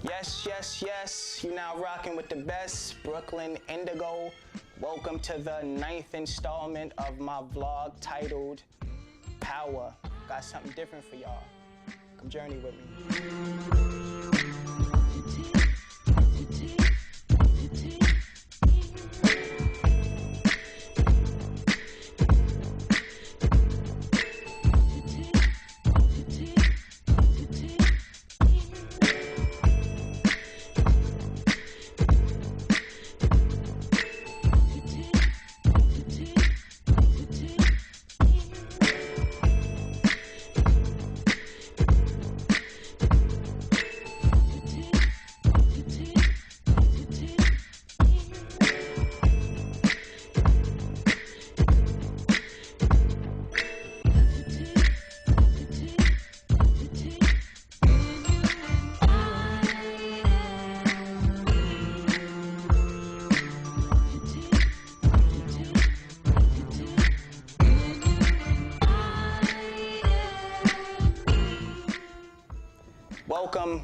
Yes, yes, yes. You're now rocking with the best, Brooklyn Indigo. Welcome to the 9th installment of my vlog titled Power. Got something different for y'all. Come journey with me.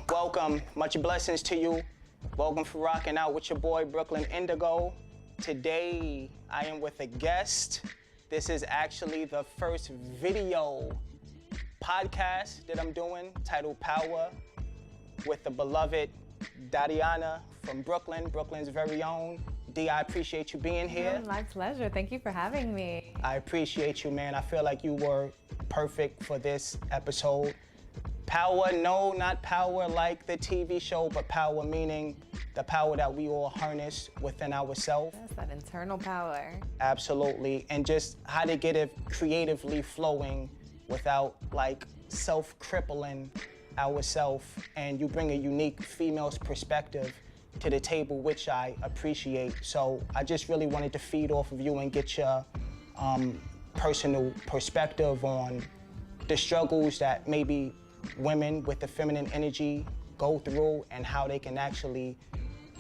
Welcome. Much blessings to you. Welcome for rocking out with your boy, Brooklyn Indigo. Today, I am with a guest. This is actually the first video podcast that I'm doing, titled Power, with the beloved Dadiana from Brooklyn, Brooklyn's very own. D, I appreciate you being here. Oh, my pleasure. Thank you for having me. I appreciate you, man. I feel like you were perfect for this episode. Power, no, not power like the TV show, but power meaning the power that we all harness within ourselves. Yes, that internal power. Absolutely, and just how to get it creatively flowing without like self-crippling ourselves. And you bring a unique female's perspective to the table, which I appreciate. So I just really wanted to feed off of you and get your personal perspective on the struggles that maybe women with the feminine energy go through and how they can actually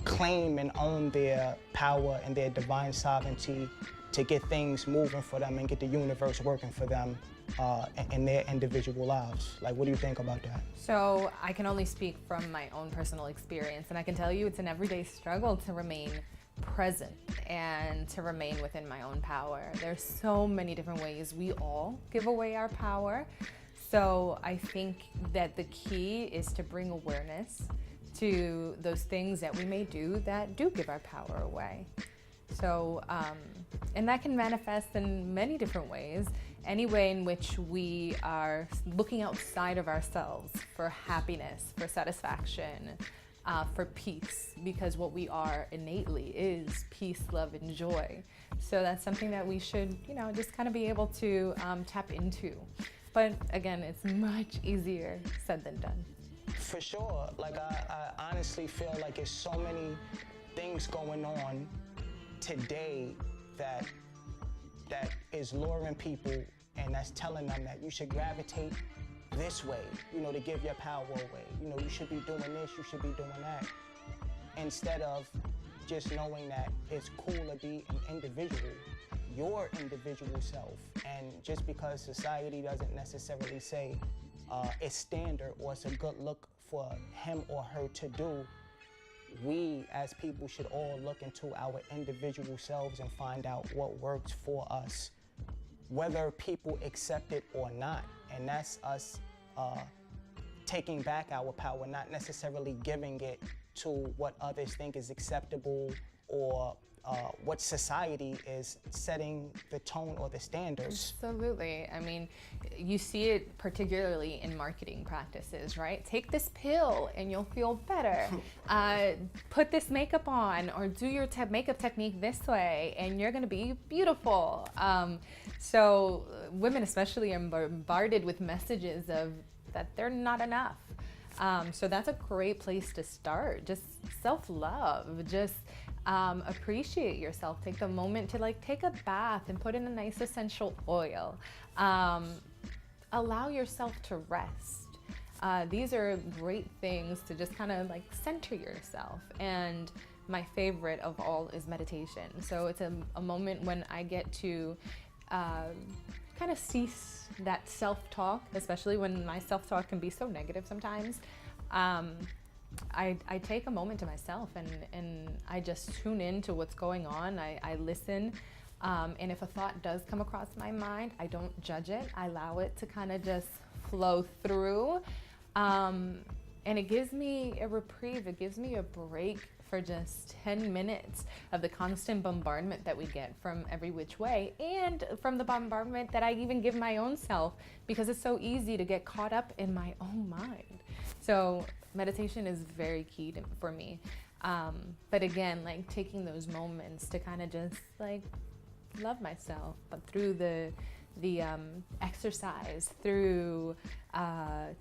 claim and own their power and their divine sovereignty to get things moving for them and get the universe working for them in their individual lives. Like, what do you think about that? So I can only speak from my own personal experience, and I can tell you it's an everyday struggle to remain present and to remain within my own power. There's so many different ways we all give away our power. So I think that the key is to bring awareness to those things that we may do that do give our power away. So, and that can manifest in many different ways. Any way in which we are looking outside of ourselves for happiness, for satisfaction, for peace, because what we are innately is peace, love, and joy. So that's something that we should, just kind of be able to tap into. But again, it's much easier said than done. For sure. Like, I honestly feel like there's so many things going on today that is luring people and that's telling them that you should gravitate this way, to give your power away. You should be doing this, you should be doing that. Instead of just knowing that it's cool to be an individual, your individual self. And just because society doesn't necessarily say it's standard or it's a good look for him or her to do, we as people should all look into our individual selves and find out what works for us, whether people accept it or not. And that's us taking back our power, not necessarily giving it to what others think is acceptable or what society is setting the tone or the standards. Absolutely. I mean, you see it particularly in marketing practices, right? Take this pill and you'll feel better. Put this makeup on or do your makeup technique this way and you're gonna be beautiful. So women especially are bombarded with messages of that they're not enough. So that's a great place to start. Just self-love, just appreciate yourself. Take a moment to take a bath and put in a nice essential oil. Allow yourself to rest. These are great things to just kind of center yourself. And my favorite of all is meditation. So it's a moment when I get to kind of cease that self-talk, especially when my self-talk can be so negative sometimes. I take a moment to myself and I just tune in to what's going on. I listen. And if a thought does come across my mind, I don't judge it. I allow it to kind of just flow through. And it gives me a reprieve. It gives me a break for just 10 minutes of the constant bombardment that we get from every which way, and from the bombardment that I even give my own self, because it's so easy to get caught up in my own mind. So meditation is very key for me. But again, like taking those moments to kind of just like love myself, but through the exercise, through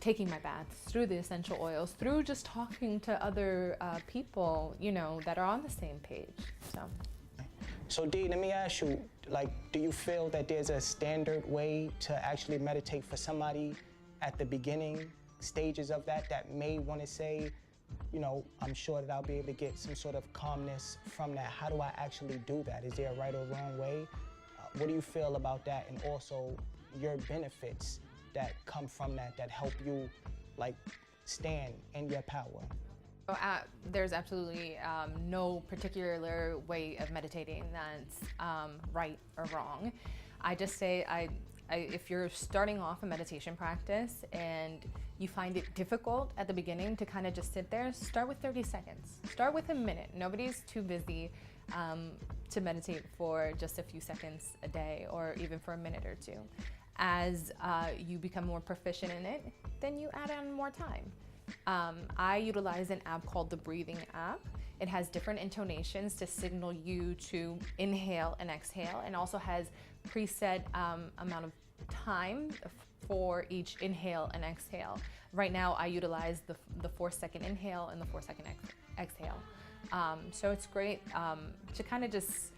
taking my baths, through the essential oils, through just talking to other people, you know, that are on the same page. So Dee, let me ask you, like, do you feel that there's a standard way to actually meditate for somebody at the beginning stages of that may want to say, you know, I'm sure that I'll be able to get some sort of calmness from that? How do I actually do that? Is there a right or wrong way? What do you feel about that? And also your benefits that come from that help you like stand in your power? There's absolutely no particular way of meditating that's right or wrong. I just say, if you're starting off a meditation practice and you find it difficult at the beginning to kind of just sit there, start with 30 seconds. Start with a minute. Nobody's too busy to meditate for just a few seconds a day, or even for a minute or two. As you become more proficient in it, then you add on more time. I utilize an app called the Breathing app. It has different intonations to signal you to inhale and exhale, and also has preset amount of time for each inhale and exhale. Right now I utilize the 4-second inhale and the 4-second exhale. So it's great to kind of just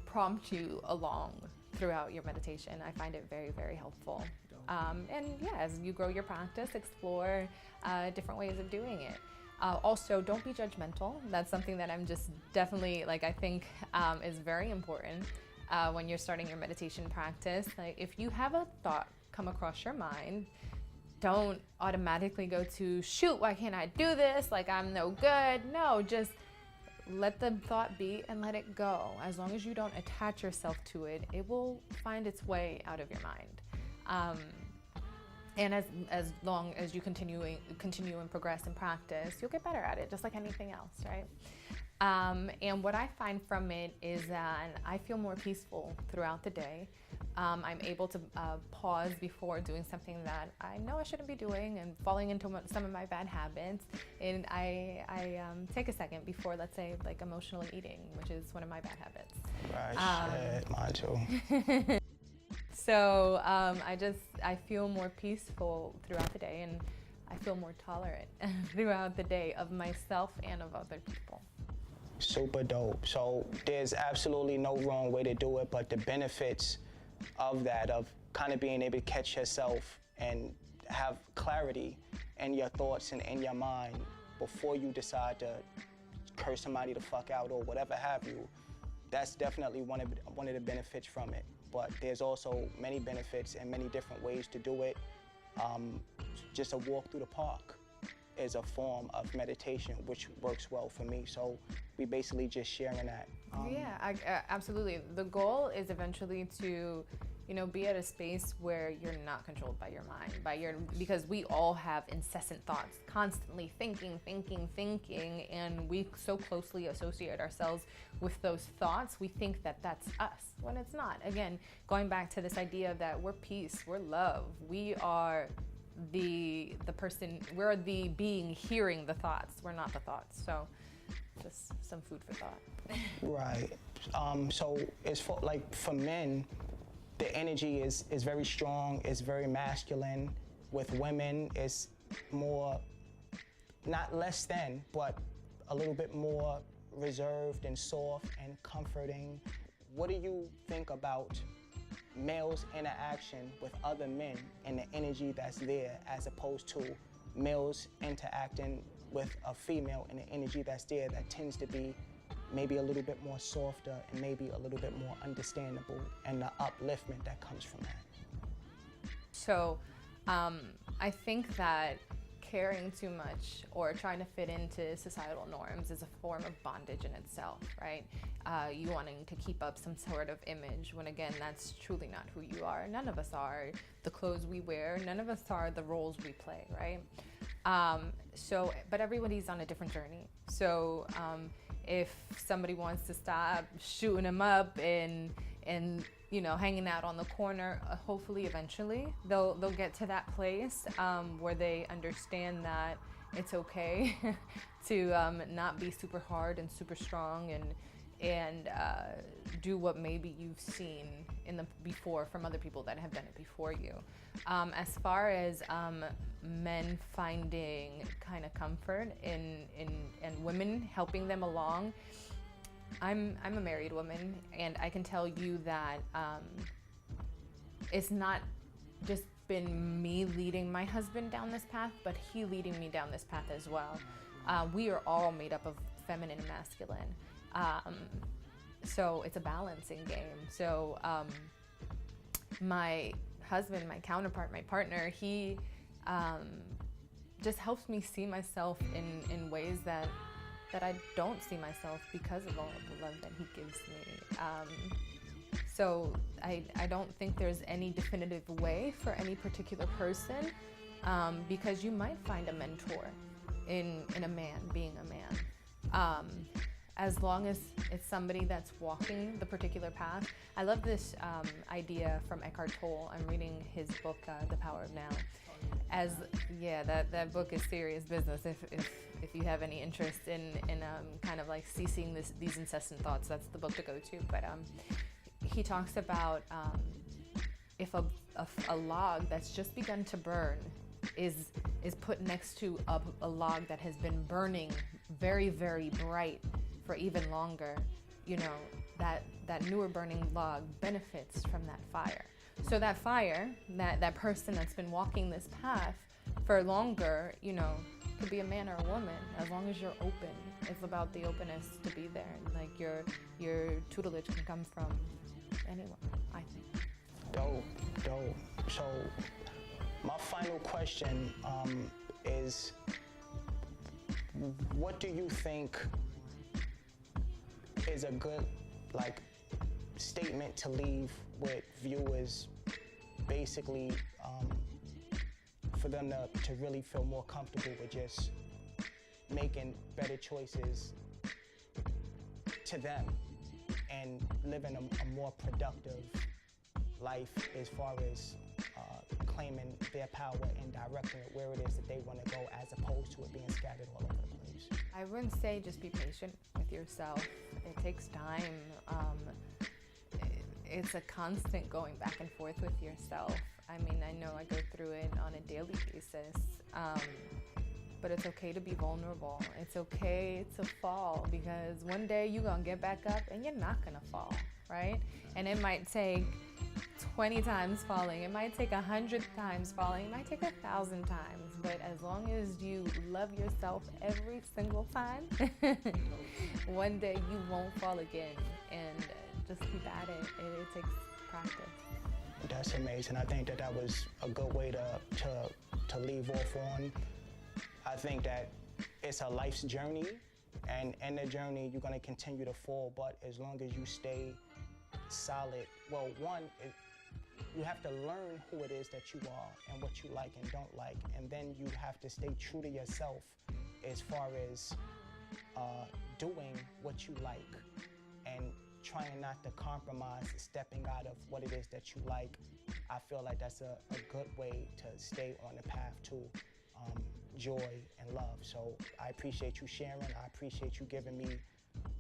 prompt you along throughout your meditation. I find it very, very helpful. And yeah, as you grow your practice, explore different ways of doing it. Also, don't be judgmental. That's something that I'm just definitely, like, I think is very important when you're starting your meditation practice. Like, if you have a thought come across your mind, don't automatically go to, shoot, why can't I do this? Like, I'm no good. No, just let the thought be and let it go. As long as you don't attach yourself to it, it will find its way out of your mind. And as long as you continue and progress and practice, you'll get better at it, just like anything else, right? And what I find from it is that I feel more peaceful throughout the day. I'm able to pause before doing something that I know I shouldn't be doing and falling into some of my bad habits. And I take a second before, let's say, like emotional eating, which is one of my bad habits. Right, shit, mine too. So I feel more peaceful throughout the day, and I feel more tolerant throughout the day of myself and of other people. Super dope. So there's absolutely no wrong way to do it, but the benefits of that, of kind of being able to catch yourself and have clarity in your thoughts and in your mind before you decide to curse somebody the fuck out or whatever have you, that's definitely one of the benefits from it. But there's also many benefits and many different ways to do it. Just a walk through the park is a form of meditation, which works well for me. So we basically just sharing that. Yeah, absolutely. The goal is eventually to, you know, be at a space where you're not controlled by your mind, because we all have incessant thoughts, constantly thinking, and we so closely associate ourselves with those thoughts. We think that that's us, when it's not. Again, going back to this idea that we're peace, we're love, we are the person, we're the being hearing the thoughts, we're not the thoughts. So just some food for thought. Right. So it's for men, the energy is very strong, it's very masculine. With women, it's more, not less than, but a little bit more reserved and soft and comforting. What do you think about males' interaction with other men and the energy that's there, as opposed to males interacting with a female and the energy that's there that tends to be maybe a little bit more softer and maybe a little bit more understandable, and the upliftment that comes from that? So I think that caring too much or trying to fit into societal norms is a form of bondage in itself, right? You wanting to keep up some sort of image when, again, that's truly not who you are. None of us are the clothes we wear. None of us are the roles we play, right? But everybody's on a different journey. So if somebody wants to stop shooting them up and hanging out on the corner, hopefully eventually they'll get to that place where they understand that it's okay to not be super hard and super strong and do what maybe you've seen before from other people that have done it before you. As far as men finding kind of comfort in women helping them along, I'm a married woman, and I can tell you that it's not just been me leading my husband down this path, but he leading me down this path as well. We are all made up of feminine and masculine. So it's a balancing game. So my husband, my counterpart, my partner, he just helps me see myself in ways that I don't see myself because of all of the love that he gives me. So I don't think there's any definitive way for any particular person, because you might find a mentor in a man being a man. As long as it's somebody that's walking the particular path. I love this idea from Eckhart Tolle. I'm reading his book, The Power of Now. That book is serious business. If you have any interest in kind of like ceasing these incessant thoughts, that's the book to go to. But he talks about if a log that's just begun to burn is put next to a log that has been burning very, very bright for even longer, that newer burning log benefits from that fire. So that fire, that person that's been walking this path for longer, could be a man or a woman, as long as you're open. It's about the openness to be there. Like your tutelage can come from anyone, I think. Dope. So my final question is, what do you think is a good statement to leave with viewers, basically for them to really feel more comfortable with just making better choices to them and living a more productive life as far as claiming their power and directing it where it is that they want to go, as opposed to it being scattered all over the place? I wouldn't say just be patient with yourself. It takes time. It's a constant going back and forth with yourself. I mean, I know I go through it on a daily basis, but it's okay to be vulnerable. It's okay to fall, because one day you're gonna get back up and you're not gonna fall, right? And it might take 20 times falling, it might take 100 times falling, it might take 1,000 times, but as long as you love yourself every single time, one day you won't fall again, and just keep at it. It takes practice. That's amazing. I think that was a good way to leave off on. I think that it's a life's journey, and in the journey you're going to continue to fall, but as long as you stay solid, well, one, you have to learn who it is that you are and what you like and don't like, and then you have to stay true to yourself as far as doing what you like and trying not to compromise, stepping out of what it is that you like. I feel like that's a good way to stay on the path to joy and love. So I appreciate you sharing. I appreciate you giving me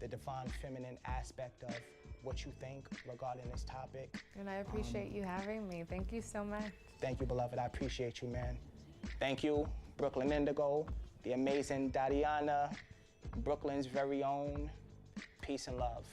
the divine feminine aspect of what you think regarding this topic. And I appreciate you having me. Thank you so much. Thank you, beloved. I appreciate you, man. Thank you, Brooklyn Indigo, the amazing Dadiana, Brooklyn's very own. Peace and love.